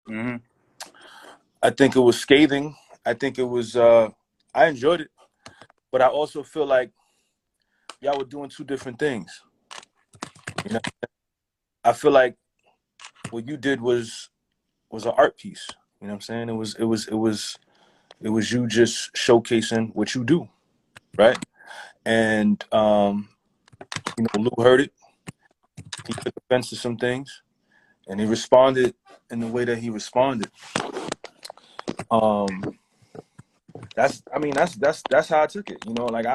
Mm-hmm. I think it was scathing. I think it was, I enjoyed it, but I also feel like y'all were doing two different things. You know, I feel like what you did was an art piece. You know what I'm saying? It was you just showcasing what you do, right? And Lou heard it. He took offense to some things, and he responded in the way that he responded. That's how I took it. Like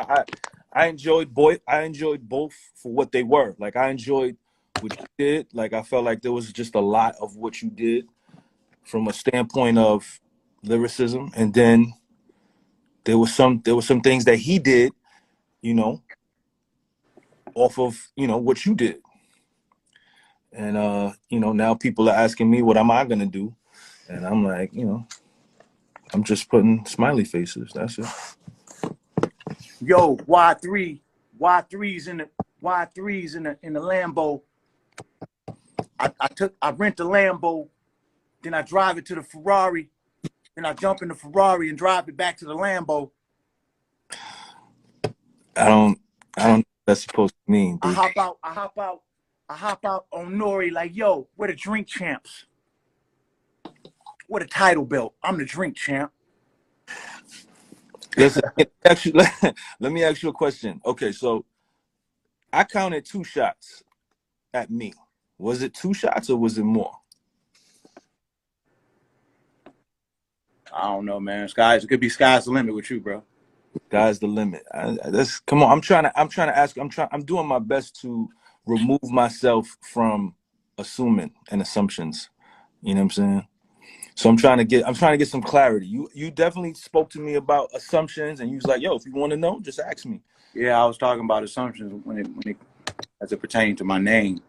I enjoyed both for what they were. Like I enjoyed what you did. Like I felt like there was just a lot of what you did from a standpoint of lyricism, and then there was some things that he did, off of what you did. And now people are asking me what am I gonna do, and I'm like, I'm just putting smiley faces. That's it. Yo, Y3's in the Lambo. I rent the Lambo, then I drive it to the Ferrari, then I jump in the Ferrari and drive it back to the Lambo. I don't know what that's supposed to mean, dude. I hop out on Nori like, yo, we're the drink champs. What a title belt. I'm the drink champ. Listen, actually, let me ask you a question. Okay, so I counted 2 shots at me. Was it 2 shots or was it more? I don't know, man. It could be sky's the limit with you, bro. Sky's the limit. Come on. I'm trying to ask. I'm doing my best to remove myself from assuming and assumptions. You know what I'm saying? So I'm trying to get some clarity. You definitely spoke to me about assumptions, and you was like, "Yo, if you want to know, just ask me." Yeah, I was talking about assumptions when it as it pertains to my name.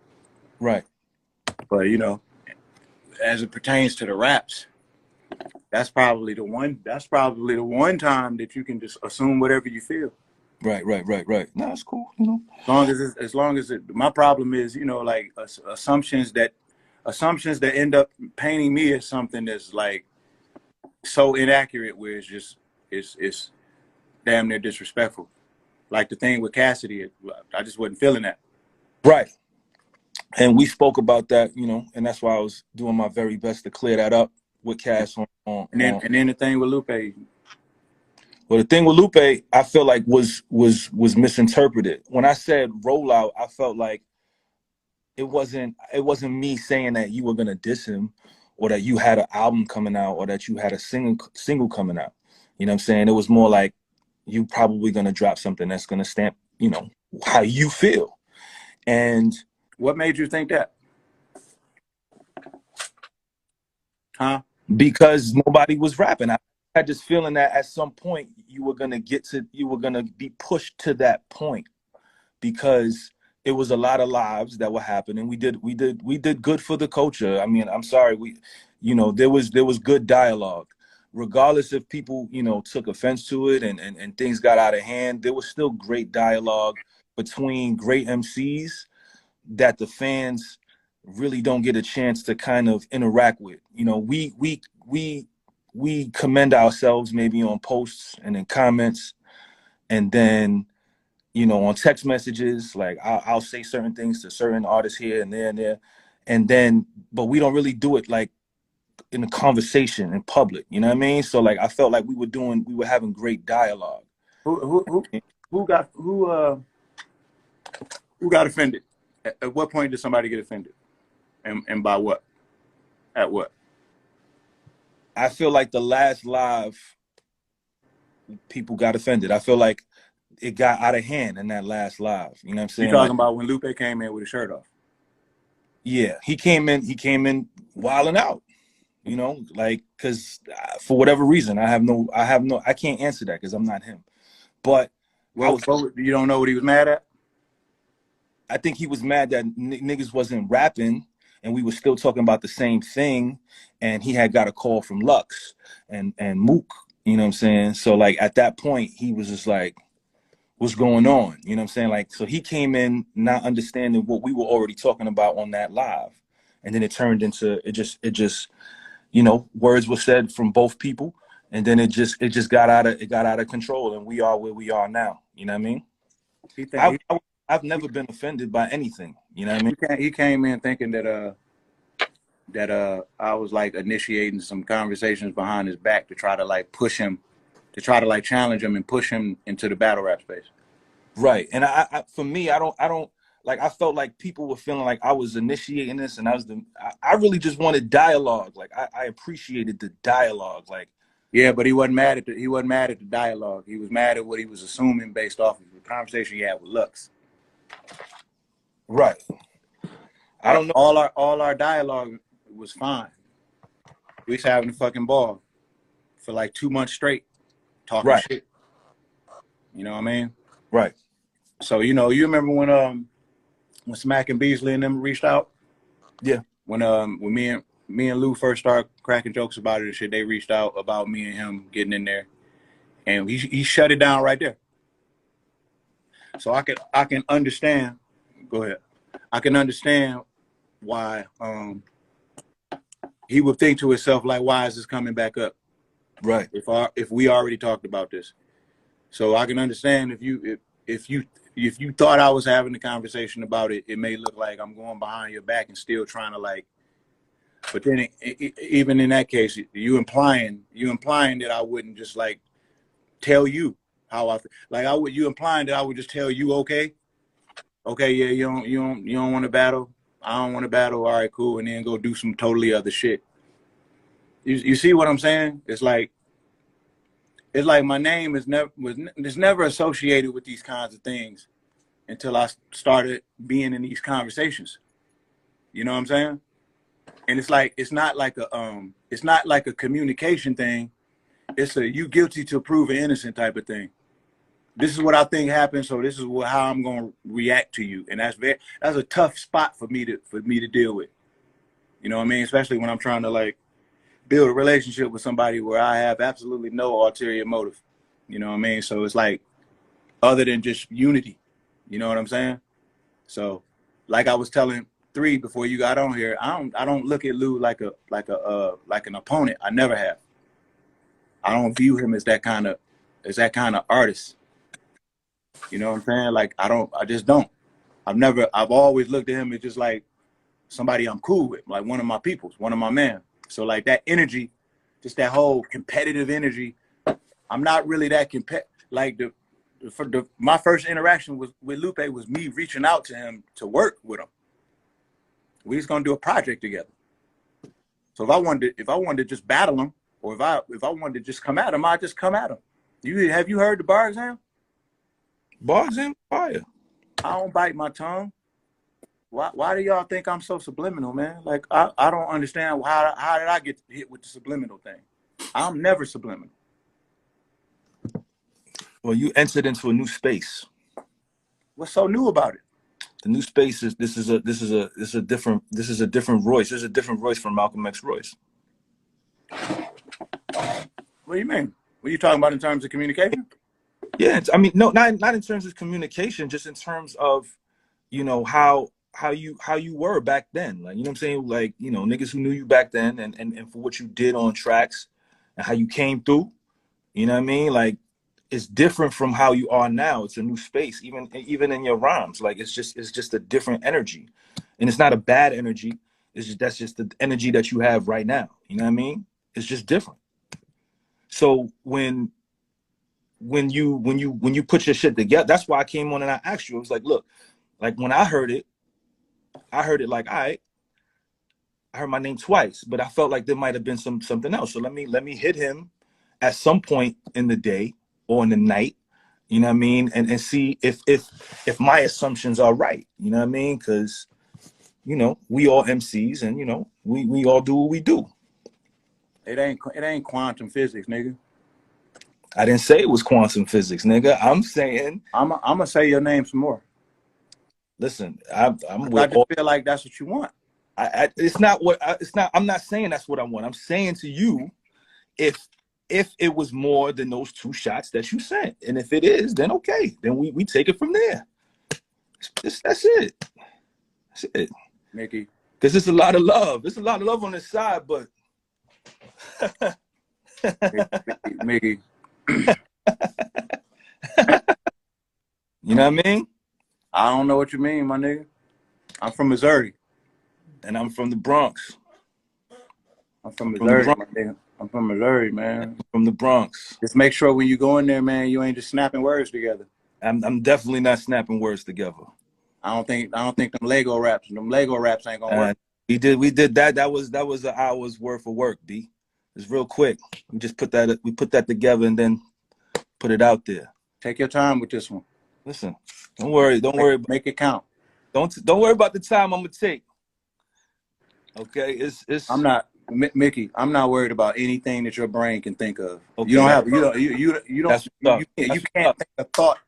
Right. But as it pertains to the raps, that's probably the one time that you can just assume whatever you feel. Right. No, that's cool. As long as my problem is, like assumptions that end up painting me as something that's like so inaccurate, where it's damn near disrespectful. Like the thing with Cassidy, I just wasn't feeling that. Right. And we spoke about that, and that's why I was doing my very best to clear that up with Cass on. And then the thing with Lupe. Well, the thing with Lupe, I feel like was misinterpreted. When I said rollout, I felt like it wasn't me saying that you were gonna diss him, or that you had an album coming out, or that you had a single coming out. You know what I'm saying? It was more like you probably gonna drop something that's gonna stamp, how you feel. And what made you think that? Huh? Because nobody was rapping. I had this feeling that at some point you were gonna be pushed to that point, because it was a lot of lives that were happening. We did good for the culture. I mean, I'm sorry, there was good dialogue. Regardless if people, took offense to it and things got out of hand, there was still great dialogue between great MCs that the fans really don't get a chance to kind of interact with. We commend ourselves maybe on posts and in comments, and then on text messages. Like I'll say certain things to certain artists here and there, and then but we don't really do it like in a conversation in public. You know what I mean? So like I felt like we were having great dialogue. Who got offended? At what point did somebody get offended? And by what? At what? I feel like the last live, people got offended. I feel like it got out of hand in that last live. You know what I'm saying? You talking about when Lupe came in with his shirt off? Yeah, he came in wilding out. Like, because for whatever reason, I can't answer that because I'm not him. But you don't know what he was mad at? I think he was mad that niggas wasn't rapping and we were still talking about the same thing. And he had got a call from Lux and Mook, you know what I'm saying? So like at that point, he was just like, what's going on? You know what I'm saying? Like, so he came in not understanding what we were already talking about on that live. And then it turned into, it just you know, words were said from both people, and then it just got out of control, and we are where we are now. You know what I mean? He think I've never been offended by anything. You know what I mean? he came in thinking that I was like initiating some conversations behind his back to try to like push him, to try to like challenge him and push him into the battle rap space. Right. And I for me, I don't like, I felt like people were feeling like I was initiating this, and I really just wanted dialogue. Like I appreciated the dialogue. Like, Yeah, but he wasn't mad at the dialogue. He was mad at what he was assuming based off of the conversation he had with Lux. right. I don't know. All our dialogue was fine. We was having a fucking ball for like 2 months straight, talking Right. shit. You know what I mean? Right. So you remember when Smack and Beasley and them reached out? Yeah. When me and Lou first started cracking jokes about it and shit, they reached out about me and him getting in there, and he shut it down right there. So I can understand. Go ahead. I can understand why he would think to himself like, why is this coming back up? Right. If we already talked about this. So I can understand if you thought I was having a conversation about it, it may look like I'm going behind your back and still trying to like. But then even in that case, you implying that I wouldn't just like tell you how I feel. Like you implying that I would just tell you, okay, yeah, you don't want to battle. I don't want to battle. All right, cool, and then go do some totally other shit. You see what I'm saying? It's like my name is never associated with these kinds of things until I started being in these conversations. You know what I'm saying? And it's like it's not like a communication thing. It's a you guilty to prove innocent type of thing. This is what I think happened, so this is how I'm gonna react to you, and that's a tough spot for me to deal with. You know what I mean? Especially when I'm trying to like build a relationship with somebody where I have absolutely no ulterior motive. You know what I mean? So it's like other than just unity. You know what I'm saying? So, like I was telling 3 before you got on here, I don't look at Lou like an opponent. I never have. I don't view him as that kind of artist. You know what I'm saying? Like I just don't. I've always looked at him as just like somebody I'm cool with, like one of my peoples, one of my men. So like that energy, just that whole competitive energy, I'm not really that like my first interaction with Lupe was me reaching out to him to work with him. We was gonna do a project together. So if I wanted to just battle him, or if I wanted to just come at him, I'd just come at him. Have you heard the bar exam? Bar exam fire. I don't bite my tongue. Why do y'all think I'm so subliminal, man? Like I don't understand how did I get hit with the subliminal thing? I'm never subliminal. Well, you entered into a new space. What's so new about it? The new space is this is a different Royce. This is a different Royce from Malcolm X Royce. What do you mean? What are you talking about in terms of communication? Yeah, I mean, no, not in terms of communication, just in terms of, you know, how you were back then. Like, you know what I'm saying? Like, you know, niggas who knew you back then and for what you did on tracks and how you came through. You know what I mean? Like, it's different from how you are now. It's a new space, even in your rhymes. Like, it's just a different energy, and it's not a bad energy. That's just the energy that you have right now. You know what I mean? It's just different. So when you put your shit together, that's why I came on and I asked you. I was like, look, like when I heard it like, all right, I heard my name twice, but I felt like there might have been something else. So let me hit him at some point in the day or in the night, you know what I mean, and see if my assumptions are right, you know what I mean, because you know we all MCs and you know we all do what we do. It ain't quantum physics, nigga. I didn't say it was quantum physics, nigga. I'm saying I'm gonna say your name some more. Listen, I just feel like that's what you want. It's not. I'm not saying that's what I want. I'm saying to you, if it was more than those 2 shots that you sent, and if it is, then okay, then we take it from there. That's it. That's it, Mickey. Because it's a lot of love. There's a lot of love on this side, but Mickey. You know what I mean? I don't know what you mean, my nigga. I'm from Missouri. And I'm from the Bronx. I'm from Missouri, my nigga. I'm from Missouri, man. From the Bronx. Just make sure when you go in there, man, you ain't just snapping words together. I'm definitely not snapping words together. I don't think them Lego raps ain't gonna work. We did that. That was an hour's worth of work, B. It's real quick. We put that together and then put it out there. Take your time with this one. Listen, don't worry. Make it count. Don't worry about the time I'm gonna take. Okay, it's. I'm not, Mickey. I'm not worried about anything that your brain can think of. Okay, you can't think a thought.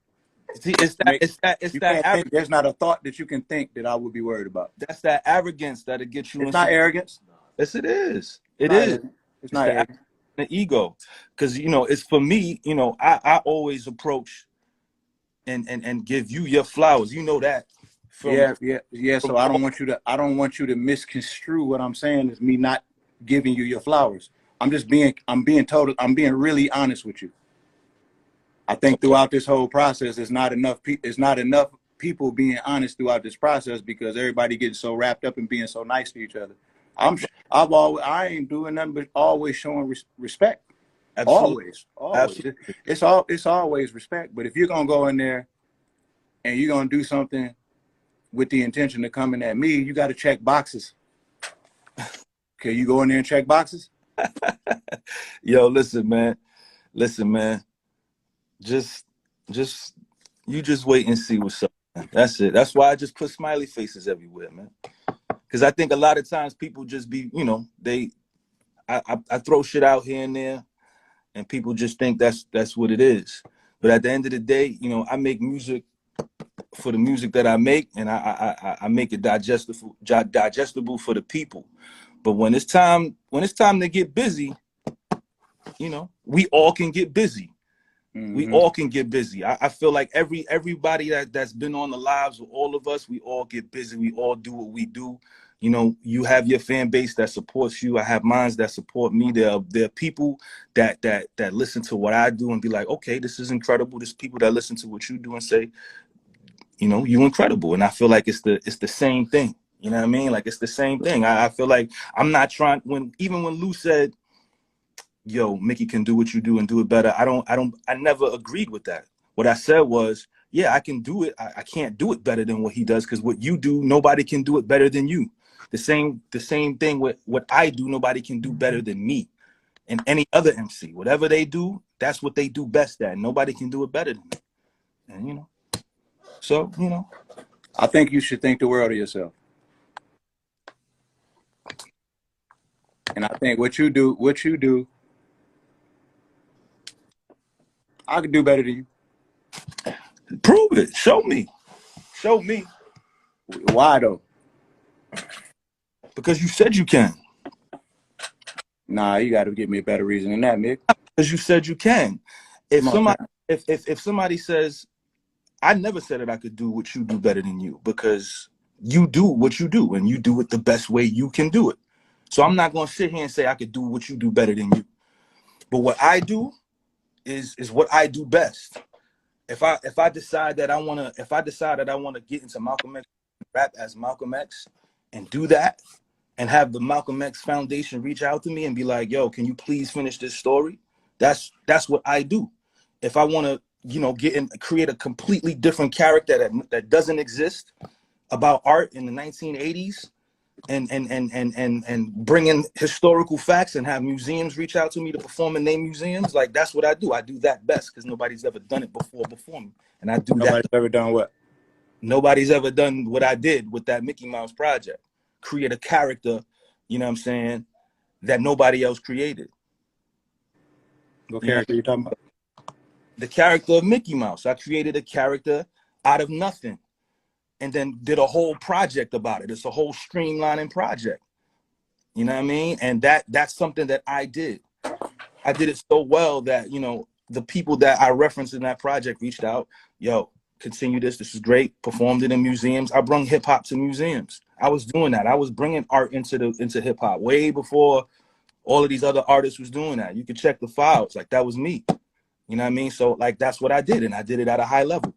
See, it's that. There's not a thought that you can think that I would be worried about. That's that arrogance that'll get you. It's not arrogance. Yes, it is. It's not arrogance. An ego, because it's for me. I always approach and give you your flowers. You know that. So I don't want you to misconstrue what I'm saying as me not giving you your flowers. I'm being really honest with you. I think throughout this whole process, it's not enough people being honest throughout this process because everybody getting so wrapped up in being so nice to each other. I ain't doing nothing but always showing respect. Absolutely. Always. Absolutely. It's always respect. But if you're gonna go in there and you're gonna do something with the intention of coming at me, you got to check boxes. Okay, you go in there and check boxes? Yo, listen, man. Just you just wait and see what's up, man. That's it. That's why I just put smiley faces everywhere, man. Because I think a lot of times people just be, I throw shit out here and there, and people just think that's what it is. But at the end of the day, I make music for the music that I make, and I make it digestible for the people. But when it's time to get busy, we all can get busy. Mm-hmm. We all can get busy. I feel like everybody that's been on the lives with all of us, we all get busy. We all do what we do. You have your fan base that supports you. I have mine that support me. There are people that listen to what I do and be like, okay, this is incredible. There's people that listen to what you do and say, you incredible. And I feel like it's the same thing. You know what I mean? Like it's the same thing. I feel like I'm not trying even when Lou said, yo, Mickey can do what you do and do it better. I never agreed with that. What I said was, yeah, I can do it. I can't do it better than what he does because what you do, nobody can do it better than you. The same thing with what I do, nobody can do better than me. And any other MC, whatever they do, that's what they do best at. Nobody can do it better than me. And so I think you should think the world of yourself. And I think what you do, I could do better than you. Prove it. Show me. Why though? Because you said you can. Nah, you got to give me a better reason than that, Mick. Because you said you can. If somebody says, I never said that I could do what you do better than you, because you do what you do and you do it the best way you can do it. So I'm not going to sit here and say I could do what you do better than you. But what I do is what I do best. If I decide that I want to get into Malcolm X, rap as Malcolm X and do that and have the Malcolm X Foundation reach out to me and be like, yo, can you please finish this story? That's what I do. If I want to, create a completely different character that doesn't exist about art in the 1980s and bring in historical facts and have museums reach out to me to perform in their museums, like that's what I do. I do that best because nobody's ever done it before me. And I do that. Nobody's ever done what? Nobody's ever done what I did with that Mickey Mouse project. Create a character, you know what I'm saying, that nobody else created. What character are you talking about? The character of Mickey Mouse. I created a character out of nothing and then did a whole project about it. It's a whole streamlining project. You know what I mean? And that's something that I did. I did it so well that, the people that I referenced in that project reached out, yo, continue this. This is great. Performed it in museums. I brung hip hop to museums. I was doing that. I was bringing art into hip hop way before all of these other artists was doing that. You could check the files. Like, that was me. You know what I mean? So, like, that's what I did, and I did it at a high level.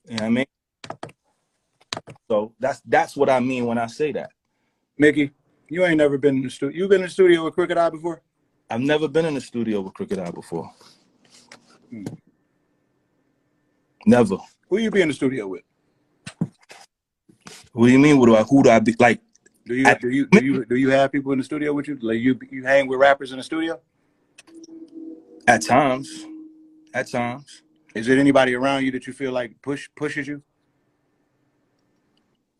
You know what I mean? So that's what I mean when I say that. Mickey, you ain't never been in the studio. You been in the studio with Crooked I before? I've never been in the studio with Crooked I before. Never. Who you be in the studio with? What do you mean? Who do I be like? Do you have people in the studio with you? Like you hang with rappers in the studio? At times. At times. Is there anybody around you that you feel like pushes you?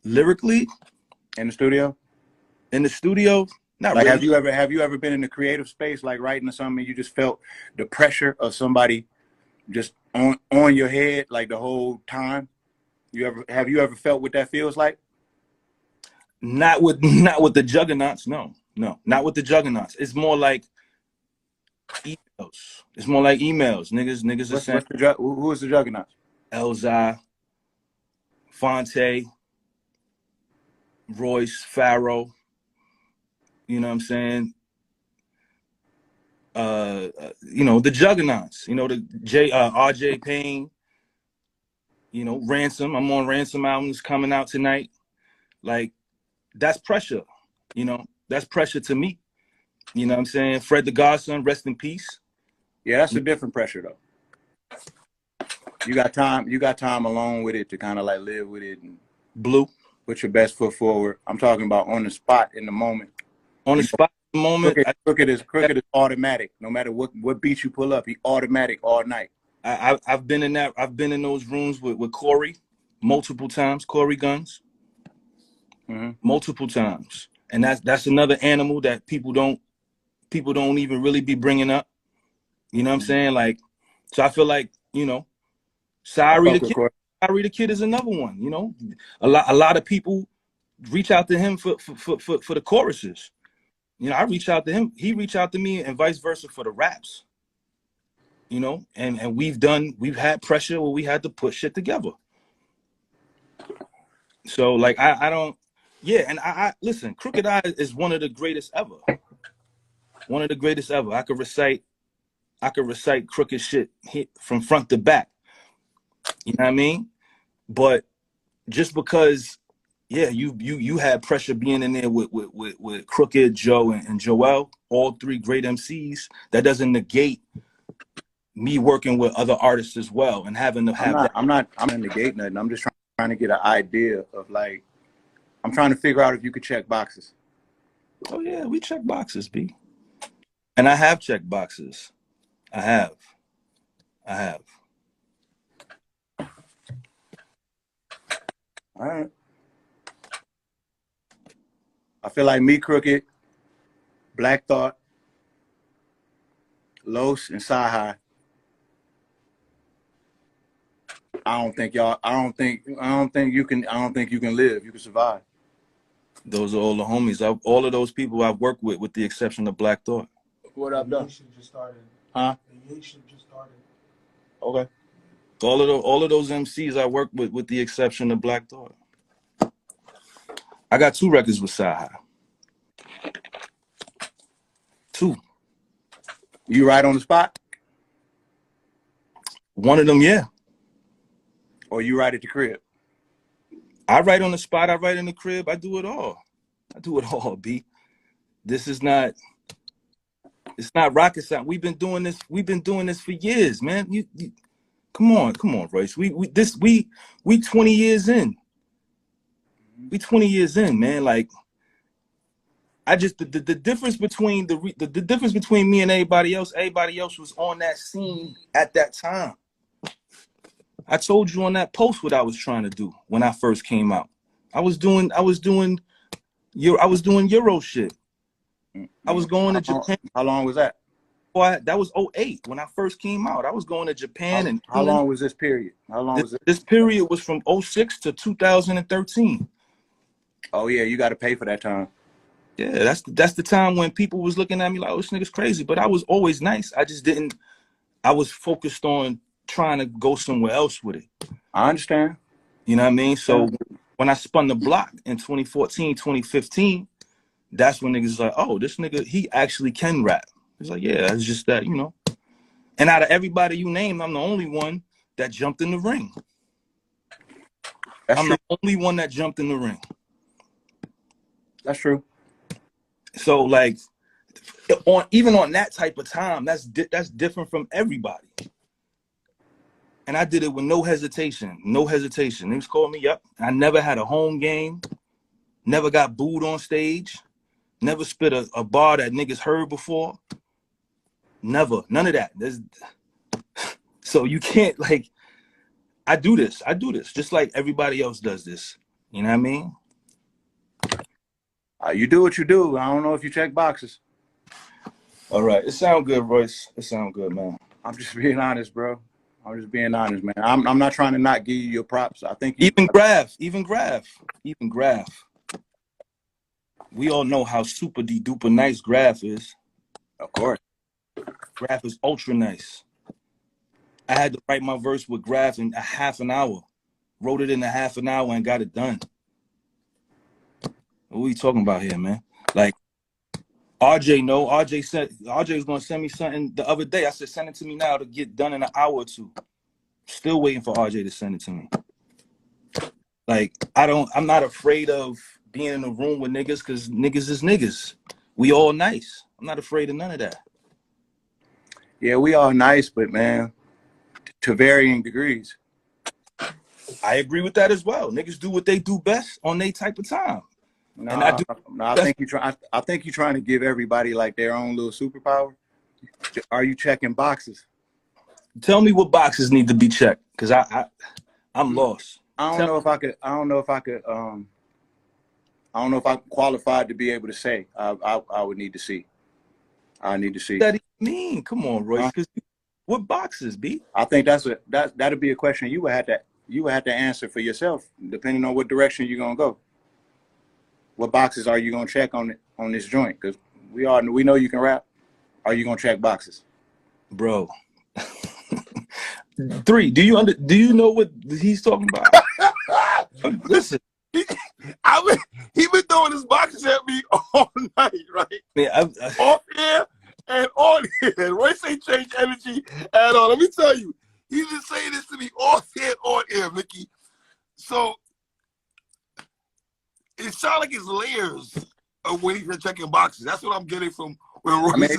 Lyrically? In the studio? In the studio? Not like really. have you ever been in the creative space, like writing or something, and you just felt the pressure of somebody just on your head like the whole time? Have you ever felt what that feels like? Not with the juggernauts, no. Not with the juggernauts. It's more like emails. It's more like emails. Niggas are saying who is the juggernauts? Elzai, Fonte, Royce, Pharaoh. You know what I'm saying? You know, the juggernauts, you know, the RJ Payne, you know, Ransom. I'm on Ransom albums coming out tonight. Like, that's pressure, you know, that's pressure to me. You know what I'm saying? Fred the Godson, rest in peace. Yeah, that's a different pressure though. You got time alone with it to kind of like live with it and Blue. Put your best foot forward. I'm talking about on the spot in the moment. On the spot in the moment. Crooked is automatic. No matter what beat you pull up, he automatic all night. I've been in that. I've been in those rooms with Corey multiple times. Corey Guns. Multiple times, and that's another animal that people don't even really be bringing up. You know what I'm saying? Like, so I feel like, you know, Sorry the Kid is another one. You know, a lot of people reach out to him for the choruses. You know, I reach out to him, he reached out to me, and vice versa for the raps. You know, and we've had pressure where we had to put shit together. So like I don't. Yeah, and I listen, Crooked I is one of the greatest ever. One of the greatest ever. I could recite Crooked shit from front to back. You know what I mean? But just because, yeah, you had pressure being in there with Crooked, Joe, and Joel, all three great MCs, that doesn't negate me working with other artists as well and having to have I'm not negating nothing. I'm just trying to get an idea of like, I'm trying to figure out if you could check boxes. Oh yeah, we check boxes, B. And I have checked boxes. I have. All right. I feel like me, Crooked, Black Thought, Los, and Sci-Hi. I don't think you can live. You can survive. Those are all the homies. All of those people I've worked with the exception of Black Thought. What I've done? Just started. Huh? The just started. Okay. All of those MCs I worked with the exception of Black Thought. I got 2 records with Sci-Hi. 2. You write on the spot? One of them, yeah. Or you write at the crib? I write on the spot, I write in the crib, I do it all. B. It's not rocket science. We've been doing this for years, man. You come on, Royce. We 20 years in. We 20 years in, man. Like, I just the difference between the difference between me and everybody else was on that scene at that time. I told you on that post what I was trying to do when I first came out. I was doing Euro shit. I was going to Japan. How long was that? Boy, that was 2008 when I first came out. I was going to Japan. How long was this period? This period was from 2006 to 2013. Oh yeah, you got to pay for that time. Yeah, that's the time when people was looking at me like, oh, this nigga's crazy. But I was always nice. I was focused on trying to go somewhere else with it. I understand. You know what I mean? So when I spun the block in 2014, 2015, that's when niggas is like, oh, this nigga, he actually can rap. It's like, yeah, it's just that, you know. And out of everybody you name, I'm the only one that jumped in the ring. That's I'm true. the only one that jumped in the ring. That's true. So like, even on that type of time, that's different from everybody. And I did it with no hesitation. No hesitation. Niggas called me up. I never had a home game. Never got booed on stage. Never spit a bar that niggas heard before. Never. None of that. So you can't, like, I do this just like everybody else does this. You know what I mean? You do what you do. I don't know if you check boxes. All right. It sound good, Royce. It sound good, man. I'm just being honest, bro. I'm just being honest, man. I'm not trying to not give you your props. I think even Graph. We all know how super duper nice Graph is. Of course. Graph is ultra nice. I had to write my verse with Graph in a half an hour. Wrote it in a half an hour and got it done. What are we talking about here, man? Like, RJ was gonna send me something the other day. I said, send it to me now to get done in an hour or two. Still waiting for RJ to send it to me. Like, I'm not afraid of being in a room with niggas because niggas is niggas. We all nice. I'm not afraid of none of that. Yeah, we all nice, but man, to varying degrees. I agree with that as well. Niggas do what they do best on their type of time. No, and I do. No, I think you're trying to give everybody like their own little superpower. Are you checking boxes? Tell me what boxes need to be checked, because I'm lost. I don't know if I'm qualified to be able to say. I would need to see. I need to see. What does that even mean? Come on, Royce. What boxes, B? I think that'd be a question you would have to answer for yourself, depending on what direction you're gonna go. What boxes are you gonna check on this joint? Because we know you can rap. Are you gonna check boxes, bro? 3. Do you know what he's talking about? Listen, he been throwing his boxes at me all night, right? Yeah, off air and on air. Royce ain't changed energy at all. Let me tell you, he's been saying this to me off air, on air, Mickey. So it sounds like it's layers of when he's been checking boxes. That's what I'm getting from when Royce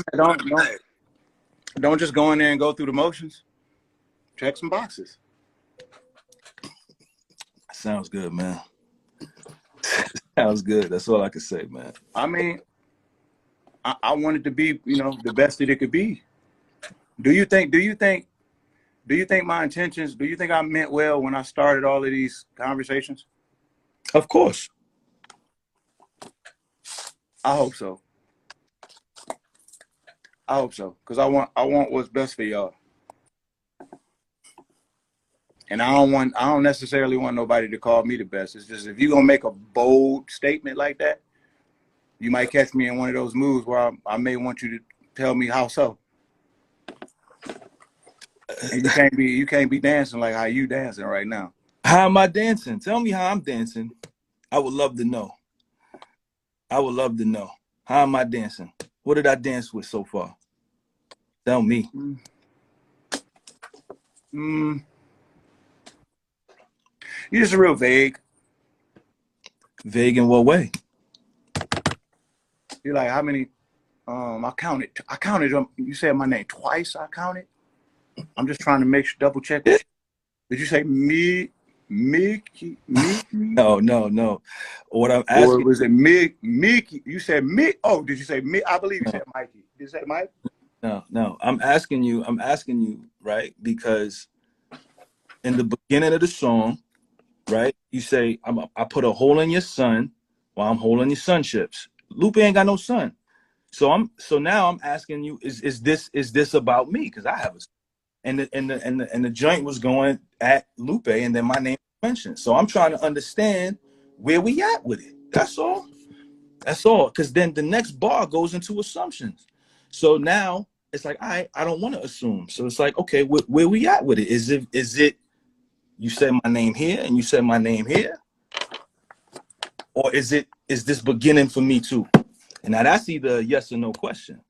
don't just go in there and go through the motions. Check some boxes. Sounds good, man. Sounds good. That's all I can say, man. I mean, I want it to be, the best that it could be. Do you think my intentions, do you think I meant well when I started all of these conversations? Of course. I hope so. Because I want what's best for y'all. And I don't necessarily want nobody to call me the best. It's just, if you're gonna make a bold statement like that, you might catch me in one of those moves where I may want you to tell me how so. And you can't be dancing like how you dancing right now. How am I dancing? Tell me how I'm dancing. I would love to know. How am I dancing? What did I dance with so far? Tell me. You're just real vague. Vague in what way? You're like, how many? I counted them. You said my name twice. I counted. I'm just trying to double check. Did you say me? Mickey? No. What I'm asking. Or was it Mickey? You said me. Oh, did you say me? I believe you said Mikey. Did you say Mike? No. I'm asking you, right? Because in the beginning of the song, right, you say, I put a hole in your son while I'm holding your sunships. Lupe ain't got no son. So now I'm asking you, is this about me? Because I have a son. And the joint was going at Lupe, and then my name was mentioned. So I'm trying to understand where we at with it. That's all. Because then the next bar goes into assumptions. So now it's like, I don't want to assume. So it's like, okay, where we at with it? Is it you said my name here and you said my name here? Or is this beginning for me too? And now that's either a yes or no question.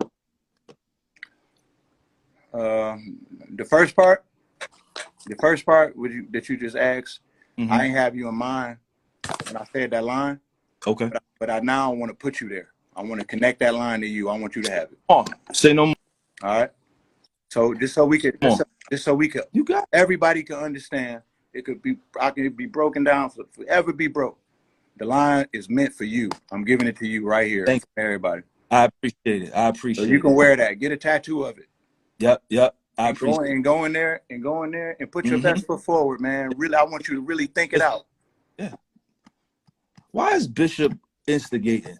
The first part that you just asked, I ain't have you in mind when I said that line. Okay. But I now want to put you there. I want to connect that line to you. I want you to have it. Oh, say no more. All right. So just so we could, you got everybody can understand. I can be broken down forever be broke. The line is meant for you. I'm giving it to you right here. Thank you. Everybody. I appreciate it. I appreciate it. So you can wear that. Get a tattoo of it. Yep. I appreciate it. Go in there and put your best foot forward, man. Really, I want you to really think it out. Yeah. Why is Bishop instigating?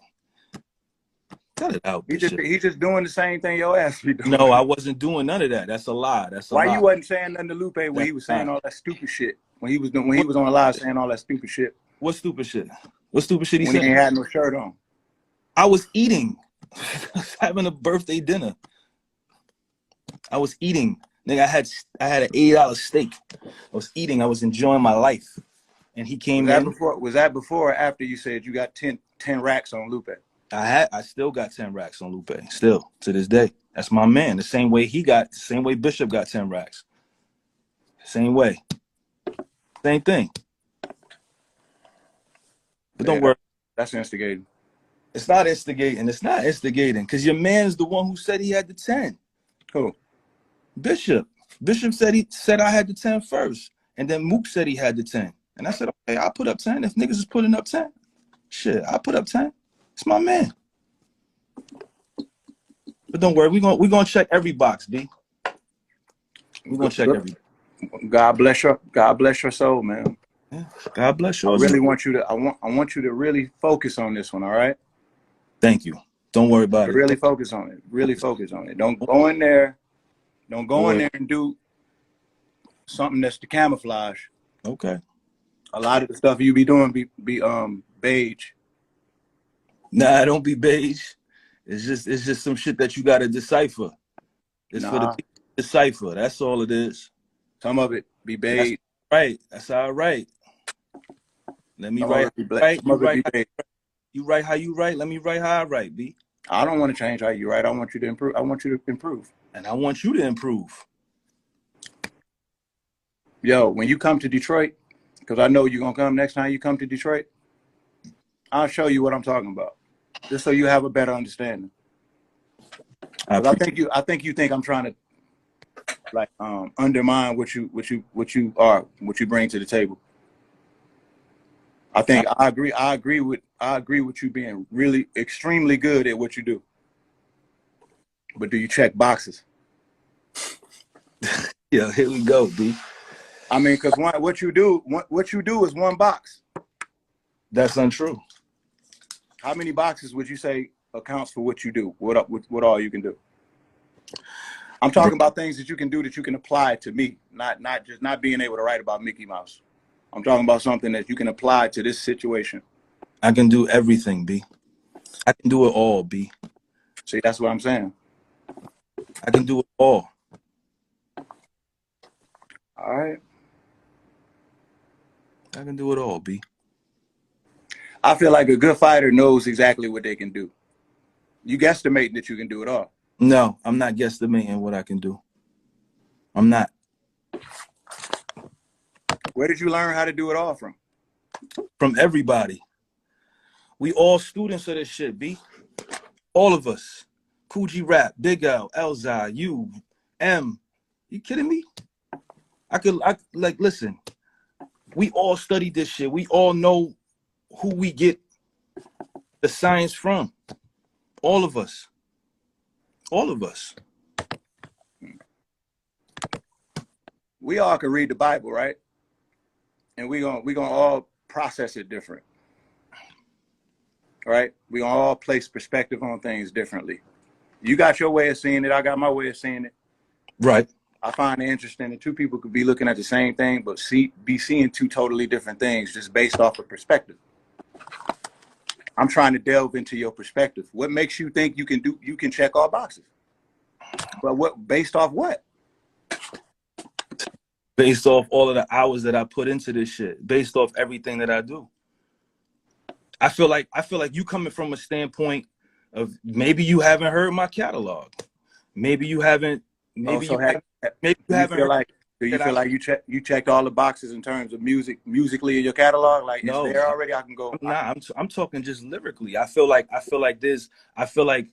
Cut it out, Bishop. He just doing the same thing your ass be doing. No, I wasn't doing none of that. That's a lie. That's a lie. Why you wasn't saying nothing to Lupe when he was saying all that stupid shit? When he was on the live saying all that stupid shit. What stupid shit? What stupid shit he said? When he ain't had no shirt on. I was eating. I was having a birthday dinner. I was eating. Nigga, I had an $8 steak. I was eating. I was enjoying my life. And he came in. Was that before or after you said you got 10 racks on Lupe? I still got 10 racks on Lupe. Still, to this day. That's my man. The same way Bishop got 10 racks. Same way. Same thing. But don't worry. That's instigating. It's not instigating. It's not instigating. Because your man is the one who said he had the 10. Who? Bishop. Bishop said I had the 10 first. And then Mook said he had the 10. And I said, okay, I'll put up 10. If niggas is putting up 10, shit, I'll put up 10. It's my man. But don't worry, we're gonna check every box, B. We're gonna check every. God bless your soul, man. Yeah. God bless yours. I really want you to I want you to really focus on this one, all right? Thank you. Don't worry about it. Really focus on it. Really focus on it. Don't go in there. Don't go in there and do something that's the camouflage. Okay. A lot of the stuff you be doing be beige. Nah, don't be beige. It's just some shit that you gotta decipher. It's for the people to decipher. That's all it is. Some of it be beige. That's all right. Let me write. You write how you write. Let me write how I write, B. I don't want to change how you write. I want you to improve. I want you to improve. And I want you to improve. Yo, when you come to Detroit, because I know you're gonna come next time you come to Detroit, I'll show you what I'm talking about. Just so you have a better understanding. I think you think I'm trying to like undermine what you bring to the table. I agree with you being really extremely good at what you do. But do you check boxes? Yeah, here we go, B. I mean, because what you do is one box. That's untrue. How many boxes would you say accounts for what you do? What all you can do? I'm talking about things that you can do that you can apply to me, not being able to write about Mickey Mouse. I'm talking about something that you can apply to this situation. I can do everything, B. I can do it all, B. See, that's what I'm saying. I can do it all. All right. I can do it all, B. I feel like a good fighter knows exactly what they can do. You guesstimating that you can do it all. No, I'm not guesstimating what I can do. I'm not. Where did you learn how to do it all from? From everybody. We all students of this shit, B. All of us. Coogee Rap, Big L, Elzai, you, M. You kidding me? Listen. We all studied this shit. We all know who we get the science from. All of us. All of us. We all can read the Bible, right? And we gonna all process it different. Right? We gonna all place perspective on things differently. You got your way of seeing it, I got my way of seeing it. Right. I find it interesting that two people could be looking at the same thing, but be seeing two totally different things just based off of perspective. I'm trying to delve into your perspective. What makes you think you can check all boxes? But based off what? Based off all of the hours that I put into this shit. Based off everything that I do. I feel like you coming from a standpoint of maybe you haven't heard my catalog. Maybe you haven't. Maybe Also, you haven't. Maybe you do you haven't feel heard like you checked all the boxes in terms of musically in your catalog? Like, it's no. there already. I can go. I'm not. I'm talking just lyrically. I feel like this. I feel like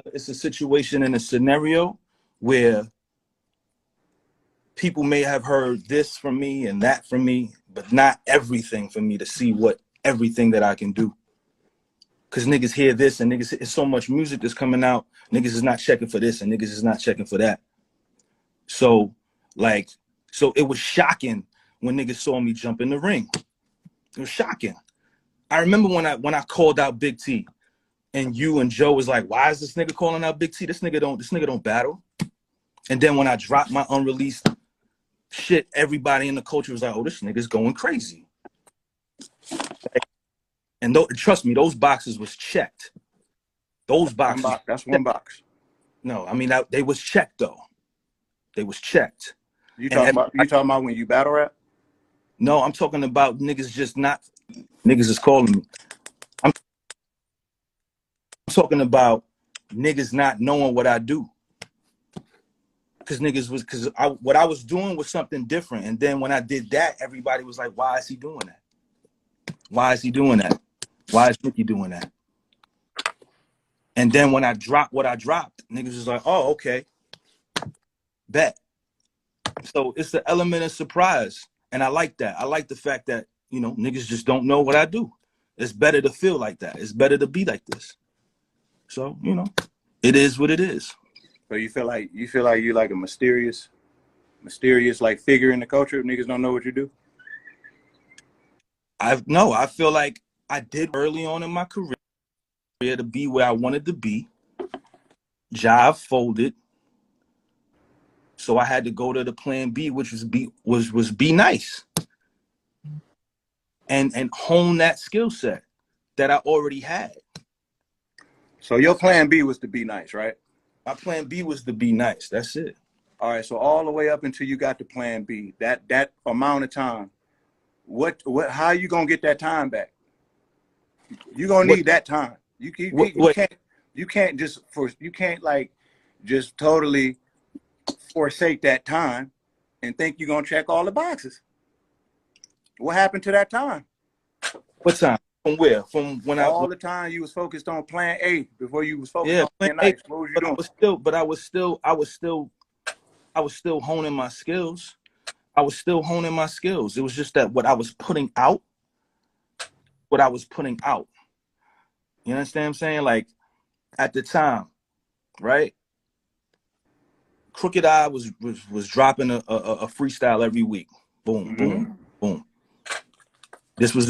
it's a situation in a scenario where people may have heard this from me and that from me, but not everything from me to see what everything that I can do. Cause niggas hear this and niggas, it's so much music that's coming out. Niggas is not checking for this and niggas is not checking for that. So it was shocking when niggas saw me jump in the ring. It was shocking. I remember when I called out Big T and you and Joe was like, why is this nigga calling out Big T? This nigga don't battle. And then when I dropped my unreleased shit, everybody in the culture was like, oh, this nigga's going crazy. And trust me, those boxes was checked. Those boxes. That's one box. No, I mean, they was checked though. They was checked. You talking about when you battle rap? No, I'm talking about niggas just not. Niggas is calling me. I'm talking about niggas not knowing what I do. Because what I was doing was something different. And then when I did that, everybody was like, why is he doing that? Why is he doing that? Why is Ricky doing that? And then when I dropped what I dropped, niggas was like, oh, okay. Bet. So it's the element of surprise. And I like that. I like the fact that, you know, niggas just don't know what I do. It's better to feel like that. It's better to be like this. So, you know, it is what it is. So you feel like you're like a mysterious like figure in the culture. Niggas don't know what you do. I feel like I did early on in my career to be where I wanted to be. Job folded. So I had to go to the plan B, which was be nice. And hone that skill set that I already had. So your plan B was to be nice, right? My plan B was to be nice. That's it. All right. So all the way up until you got to plan B, that amount of time, how are you gonna get that time back? You're gonna need that time. You can't just totally forsake that time and think you're gonna check all the boxes. What happened to that time? What time? From where? From when all the time you was focused on plan A before you was focused on plan nice. A. What was you but doing? I was still honing my skills. I was still honing my skills. It was just that what I was putting out. You understand what I'm saying? Like at the time, right? Crooked Eye was dropping a freestyle every week. Boom, boom, boom. This was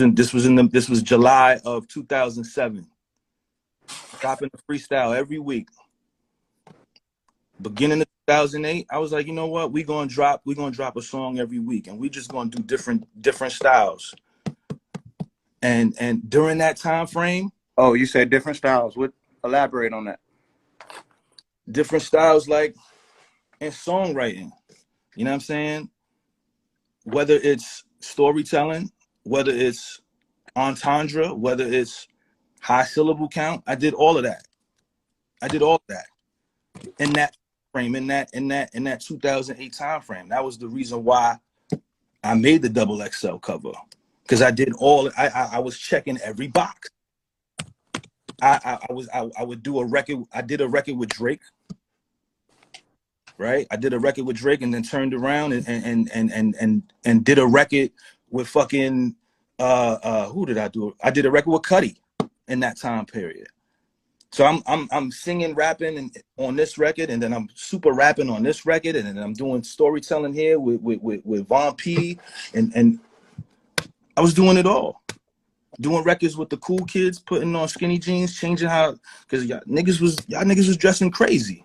July of 2007. Dropping a freestyle every week. Beginning of 2008, I was like, you know what? We're gonna drop a song every week, and we just gonna do different styles. And during that time frame. Oh, you said different styles. Elaborate on that. Different styles, like in songwriting. You know what I'm saying? Whether it's storytelling, whether it's entendre, whether it's high syllable count, I did all of that. In that frame, in that 2008 time frame. That was the reason why I made the XXL cover. Because I did I was checking every box. I would do a record. I did a record with Drake. Right? I did a record with Drake and then turned around and did a record with fucking who did I do? I did a record with Cudi in that time period. So I'm singing, rapping on this record, and then I'm super rapping on this record, and then I'm doing storytelling here with Von P, and I was doing it all. Doing records with the cool kids, putting on skinny jeans, changing how, because y'all niggas was dressing crazy.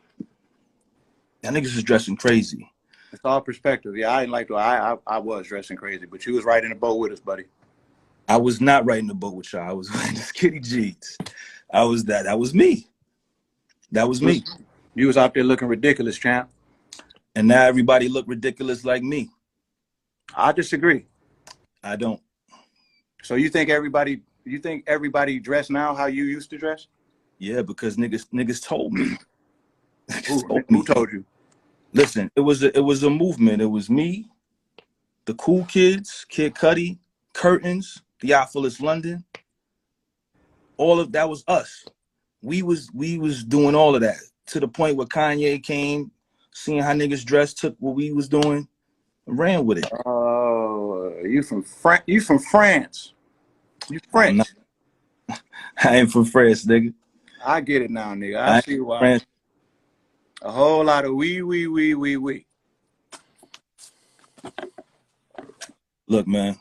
Y'all niggas was dressing crazy. It's all perspective. Yeah, I didn't like I was dressing crazy, but you was right in the boat with us, buddy. I was not riding the boat with y'all. I was wearing the skinny jeans. That was me. That was me. You was out there looking ridiculous, champ. And now everybody look ridiculous like me. I disagree. I don't. So you think everybody dress now how you used to dress? Yeah, because niggas told me. Who told you? Listen, it was a movement. It was me, the Cool Kids, Kid Cudi, Curtains, Theophilus London. All of that was us. We was doing all of that to the point where Kanye came, seeing how niggas dressed, took what we was doing, and ran with it. Oh, you from France? You from France? You I'm not. French? I ain't from France, nigga. I get it now, nigga. I I ain't see from why. France. A whole lot of we. Look, man.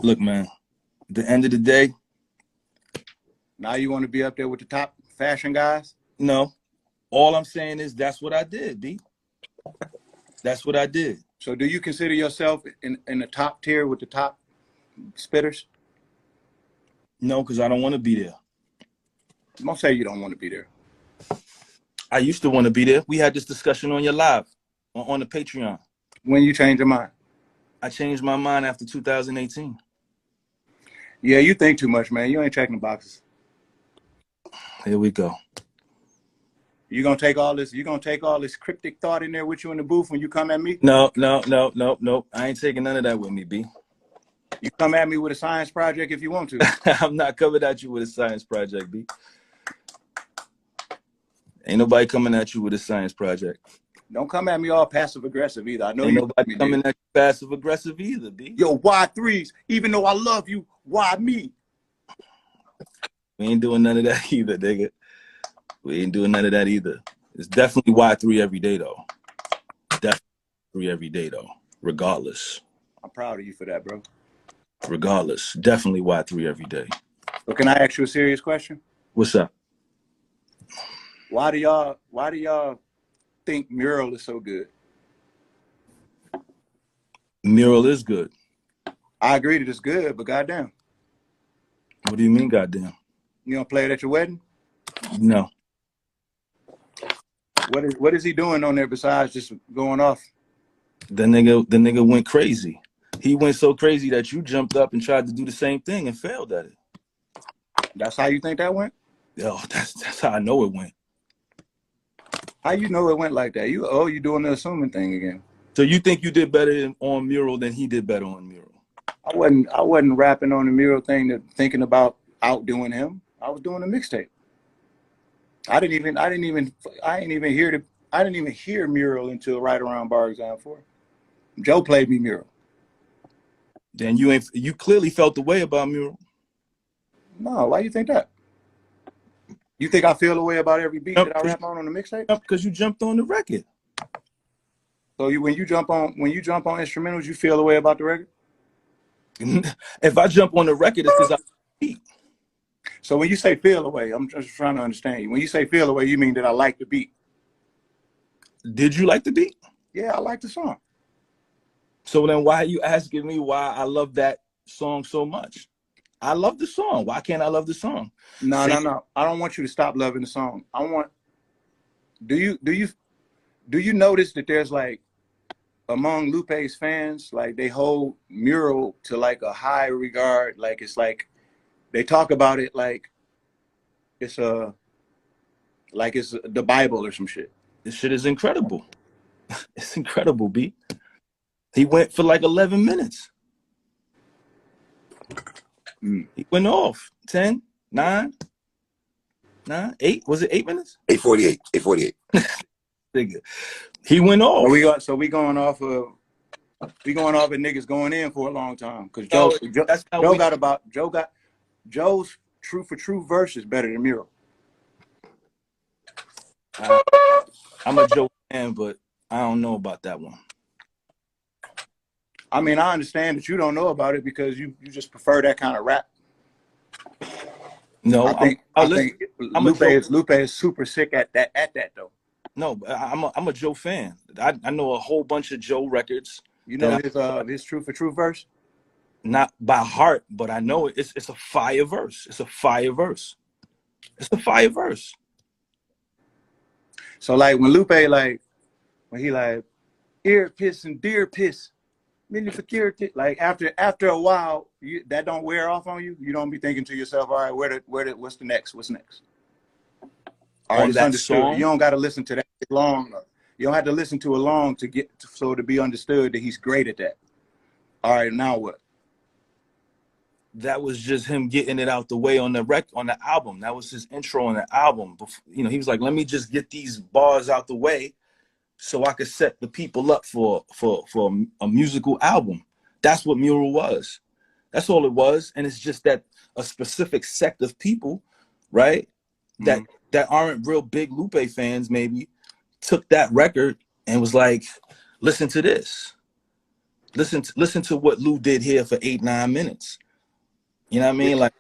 Look, man. At the end of the day, Now you want to be up there with the top fashion guys? no. All I'm saying is that's what I did, B. That's what I did. So do you consider yourself in the top tier with the top spitters? No, because I don't want to be there. Don't say you don't want to be there. I used to want to be there. We had this discussion on your live, on the Patreon. When you change your mind? I changed my mind after 2018. Yeah, you think too much, man. You ain't checking the boxes. Here we go. You gonna take all this cryptic thought in there with you in the booth when you come at me? No. I ain't taking none of that with me, B. You come at me with a science project if you want to. I'm not coming at you with a science project, B. Ain't nobody coming at you with a science project. Don't come at me all passive aggressive either. I know Ain't you nobody coming at you passive aggressive either, B. Yo, why threes? Even though I love you, why me? We ain't doing none of that either, nigga. We ain't doing none of that either. It's definitely Y3 every day, though. Definitely 3 every day, though. Regardless. I'm proud of you for that, bro. Regardless. Definitely Y3 every day. So can I ask you a serious question? What's up? Why do y'all think Mural is so good? Mural is good. I agree that it's good, but goddamn. What do you mean, goddamn? You don't play it at your wedding? No. What is he doing on there besides just going off? The nigga went crazy. He went so crazy that you jumped up and tried to do the same thing and failed at it. That's how you think that went? Yo, that's how I know it went. How you know it went like that? You doing the assuming thing again. So you think you did better on Mural than he did better on Mural? I wasn't rapping on the Mural thing thinking about outdoing him. I was doing a mixtape. I didn't even hear Mural until right around Bar Exam 4. Joe played me Mural. Then you clearly felt the way about Mural. No, why you think that? You think I feel the way about every beat that I rap on the mixtape? Because you jumped on the record. So when you jump on instrumentals, you feel the way about the record? If I jump on the record, it's because I beat. So when you say feel the way, I'm just trying to understand you. When you say feel the way, you mean that I like the beat? Did you like the beat? Yeah, I like the song. So then why are you asking me why I love that song so much? I love the song. Why can't I love the song? No. I don't want you to stop loving the song. Do you notice that there's like among Lupe's fans, like they hold Mural to like a high regard, like it's like they talk about it like it's the Bible or some shit. This shit is incredible. It's incredible, B. He went for like 11 minutes. He went off. 10, 9, 8. Was it 8 minutes? 8:48. 8:48. Nigga. He went off. We going off of niggas going in for a long time. Because Joe's True for True verse is better than Mural. I'm a Joe fan, but I don't know about that one. I mean, I understand that you don't know about it because you just prefer that kind of rap. No, I think Lupe is super sick at that though. No, I'm a Joe fan. I know a whole bunch of Joe records. You know his True for True verse? Not by heart, but I know it. It's a fire verse. It's a fire verse. It's a fire verse. So like when Lupe when he ear piss and deer piss, many security, like after a while, that don't wear off on you? You don't be thinking to yourself, all right, what's the next? What's next? All right, On it's that understood. song, You don't got to listen to that long. You don't have to listen to it long to be understood that he's great at that. All right, now what? that was just him getting it out the way on the album. That was his intro on the album. You know, he was like, let me just get these bars out the way so I could set the people up for a musical album. That's what Mural was. That's all it was. And it's just that a specific sect of people, right, that aren't real big Lupe fans maybe, took that record and was like, listen to this. Listen to what Lou did here for 8-9 minutes. You know what I mean? Like,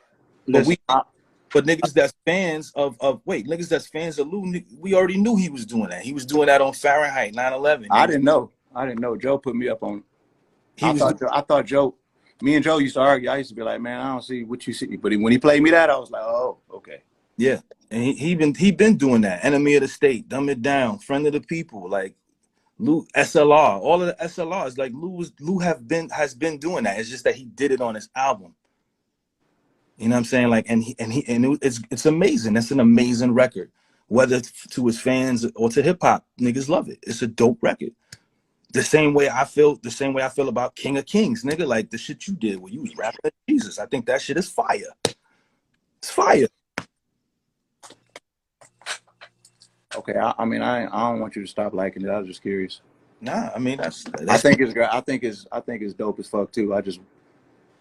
but niggas that's fans of niggas that's fans of Lou, we already knew he was doing that. He was doing that on Fahrenheit 9/11. I didn't know. Joe put me up on it. I thought Joe, me and Joe used to argue. I used to be like, man, I don't see what you see. But when he played me that, I was like, oh, okay. Yeah. And he been doing that. Enemy of the State, Dumb It Down, Friend of the People, like Lou, SLR, all of the SLRs. Like Lou has been doing that. It's just that he did it on his album. You know what I'm saying? Like, it's amazing. That's an amazing record. Whether to his fans or to hip hop, niggas love it. It's a dope record. The same way I feel about King of Kings, nigga. Like the shit you did where you was rapping at Jesus. I think that shit is fire. It's fire. Okay, I mean, I don't want you to stop liking it. I was just curious. Nah, I mean that's I think it's great. I think it's dope as fuck too.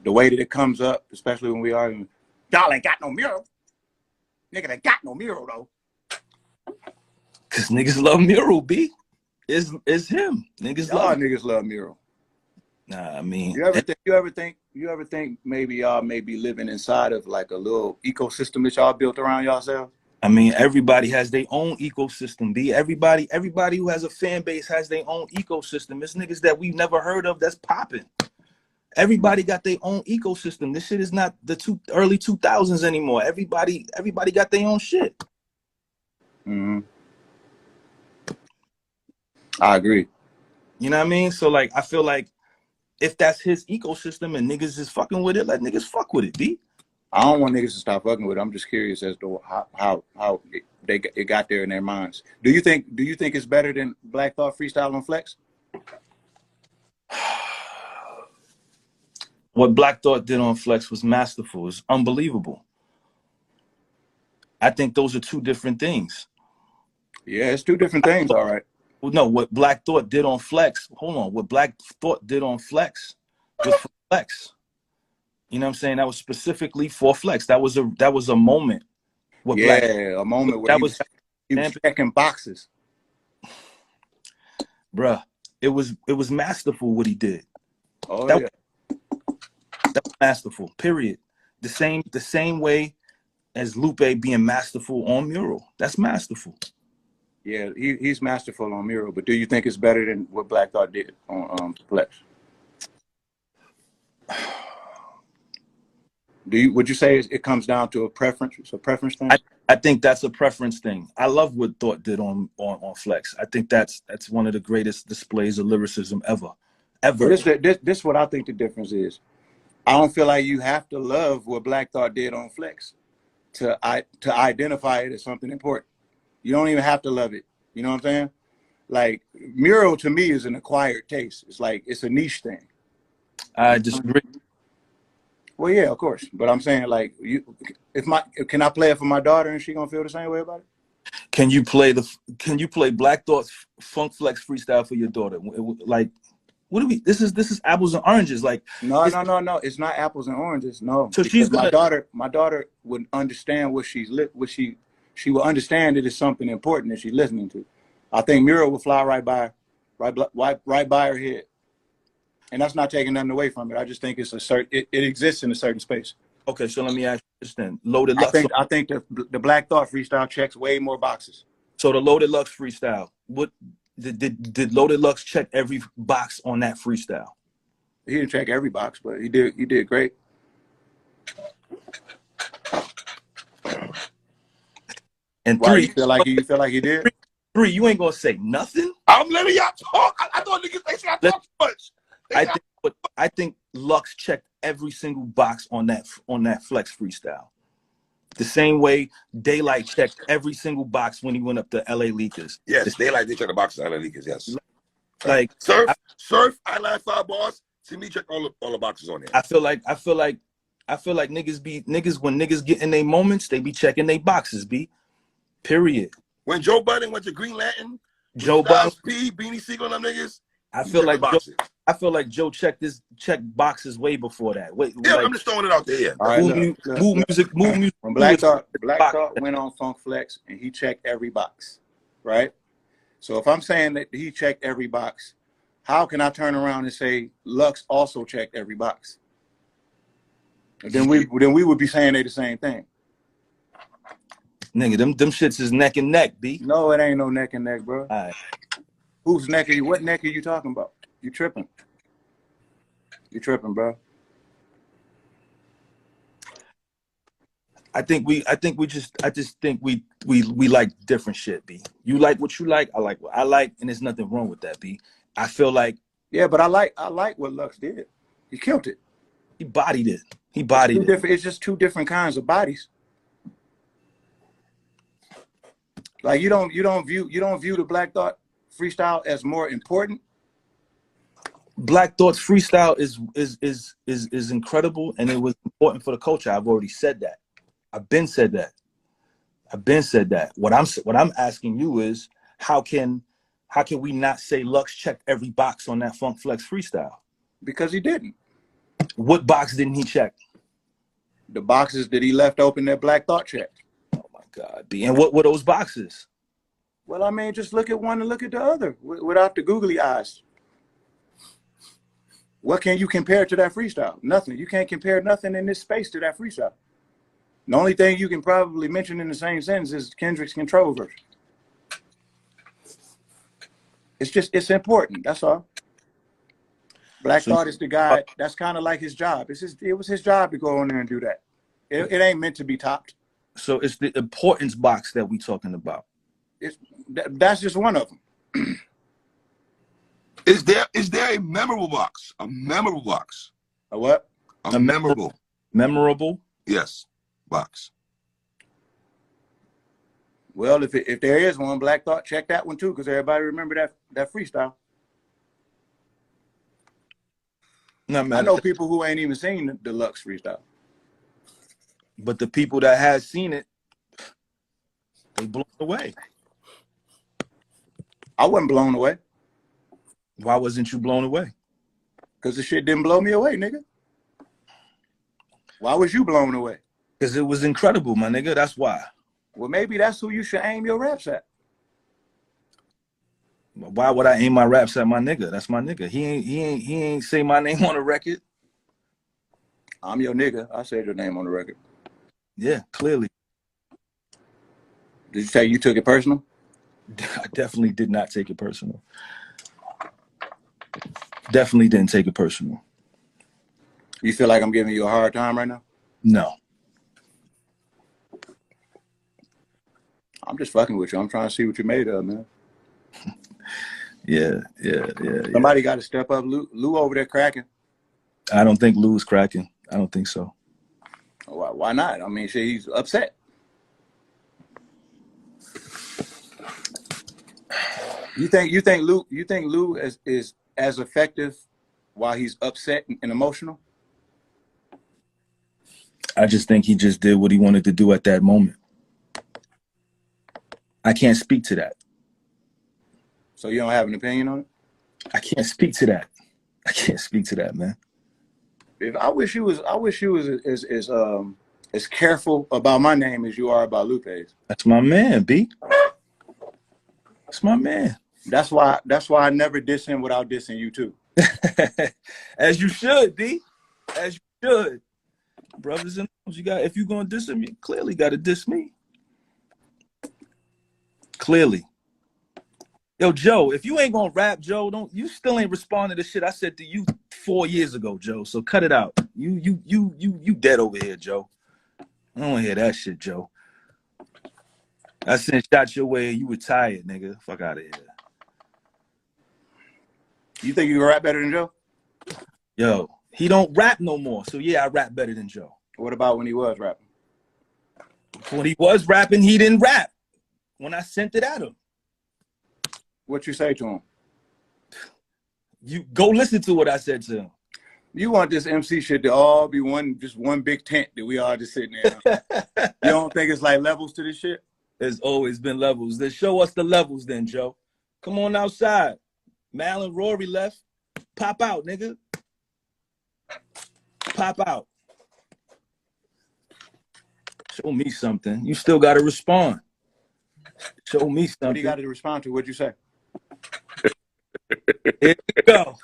The way that it comes up, especially when we arguing, y'all ain't got no mural. Nigga, they got no mural though. Cause niggas love Mural, B. It's him. Niggas love mural. Nah, I mean, you ever think maybe y'all may be living inside of like a little ecosystem that y'all built around yourselves? I mean, everybody has their own ecosystem, B. Everybody who has a fan base has their own ecosystem. It's niggas that we've never heard of that's popping. Everybody got their own ecosystem. This shit is not the early 2000s anymore. Everybody got their own shit. Mm-hmm. I agree. You know what I mean? So like, I feel like if that's his ecosystem and niggas is fucking with it, let niggas fuck with it, B. I don't want niggas to stop fucking with it. I'm just curious as to how it got there in their minds. Do you think it's better than Black Thought freestyle on Flex? What Black Thought did on Flex was masterful. It's unbelievable. I think those are two different things. Yeah, it's two different things, all right. Well, no, what Black Thought did on Flex, hold on. What Black Thought did on Flex was for Flex. You know what I'm saying? That was specifically for Flex. That was a moment. A moment where he was checking boxes. Bruh, it was masterful what he did. Oh, that was masterful, period. The same way as Lupe being masterful on Mural. That's masterful. Yeah, he's masterful on Mural, but do you think it's better than what Black Thought did on Flex? Would you say it comes down to a preference? It's a preference thing? I think that's a preference thing. I love what Thought did on Flex. I think that's one of the greatest displays of lyricism ever. This is what I think the difference is. I don't feel like you have to love what Black Thought did on Flex to identify it as something important. You don't even have to love it. You know what I'm saying? Like Mural to me is an acquired taste. It's like it's a niche thing. I disagree. Well, yeah, of course. But I'm saying like can I play it for my daughter and she gonna feel the same way about it? Can you play Black Thought's Funk Flex freestyle for your daughter? Like, what do we? This is apples and oranges. Like, no. It's not apples and oranges. No. So she's my daughter would understand she will understand that it's something important that she's listening to. I think Mural will fly right by her head, and that's not taking nothing away from it. I just think it's it exists in a certain space. Okay, so let me ask you this then. Loaded Lux. I think the Black Thought freestyle checks way more boxes. So the Loaded Lux freestyle, what did Loaded Lux check every box on that freestyle? He didn't check every box, but he did great. And Why, three, you feel like he did? Three, you ain't gonna say nothing. I'm letting y'all talk. I thought niggas they say I talk too much. but I think Lux checked every single box on that Flex freestyle. The same way Daylight checked every single box when he went up to LA Leakers. Yes, Daylight did check the boxes. LA Leakers, yes. Like Surf, I like 5 bars. See me check all the boxes on there. I feel like niggas when niggas get in their moments, they be checking their boxes, B. Period. When Joe Budden went to Green Lantern, Joe Budden, P, Beanie Siegel, them niggas. I feel like Joe checked boxes way before that. Yeah, like, I'm just throwing it out there. All right, move music. When Black Thought went on Funk Flex and he checked every box, right? So if I'm saying that he checked every box, how can I turn around and say Lux also checked every box? Then we would be saying they the same thing. Nigga, them shits is neck and neck, B. No, it ain't no neck and neck, bro. All right. Whose neck are you? What neck are you talking about? You tripping? You tripping, bro? I just think we like different shit, B. You like what you like, I like what I like, and there's nothing wrong with that, B. I feel like yeah, but I like what Lux did. He killed it. He bodied it. It's just two different kinds of bodies. Like you don't view the Black Thought freestyle as more important. Black Thought's freestyle is incredible, and it was important for the culture. I've already said that. I've been said that. What I'm asking you is how can we not say Lux checked every box on that Funk Flex freestyle? Because he didn't. What box didn't he check? The boxes that he left open that Black Thought checked. Oh my God, B. And what were those boxes? Well, I mean, just look at one and look at the other without the googly eyes. What can you compare to that freestyle? Nothing. You can't compare nothing in this space to that freestyle. The only thing you can probably mention in the same sentence is Kendrick's Control verse. It's important. That's all. Black Thought is the guy. That's kind of like his job. It was his job to go in there and do that. It ain't meant to be topped. So it's the importance box that we talking about. That's just one of them. Is there a memorable box? A memorable box? A what? A memorable. Memorable? Yes. Box. Well, if there is one, Black Thought, check that one too, because everybody remember that freestyle. No, man. I know people who ain't even seen the deluxe freestyle. But the people that had seen it, they blown away. I wasn't blown away. Why wasn't you blown away? Because the shit didn't blow me away, nigga. Why was you blown away? Because it was incredible, my nigga. That's why. Well, maybe that's who you should aim your raps at. Why would I aim my raps at my nigga? That's my nigga. He ain't say my name on the record. I'm your nigga. I said your name on the record. Yeah, clearly. Did you say you took it personal? I definitely did not take it personal. Definitely didn't take it personal. You feel like I'm giving you a hard time right now? No. I'm just fucking with you. I'm trying to see what you made of, man. Yeah. Somebody got to step up. Lou over there cracking. I don't think Lou's cracking. I don't think so. Why not? I mean, shit, he's upset. You think Lou is as effective while he's upset and emotional? I just think he just did what he wanted to do at that moment. I can't speak to that. So you don't have an opinion on it? I can't speak to that. I can't speak to that, man. I wish you was as careful about my name as you are about Lupe's. That's my man, B. That's my man. That's why I never diss him without dissing you too. As you should, D. As you should. Brothers and sisters, if you're gonna diss him, you clearly gotta diss me. Clearly. Yo, Joe, if you ain't gonna rap, Joe, you still ain't responding to shit I said to you 4 years ago, Joe. So cut it out. You dead over here, Joe. I don't wanna hear that shit, Joe. I sent shots your way, you retired, nigga. Fuck out of here. You think you can rap better than Joe? Yo, he don't rap no more. So yeah, I rap better than Joe. What about when he was rapping? When he was rapping, he didn't rap. When I sent it at him. What you say to him? You go listen to what I said to him. You want this MC shit to all be just one big tent that we all just sitting there. You don't think it's like levels to this shit? There's always been levels. Then show us the levels then, Joe. Come on outside. Mal and Rory left. Pop out, nigga. Pop out. Show me something. You still got to respond. Show me something. What do you got to respond to? What'd you say? Here we go.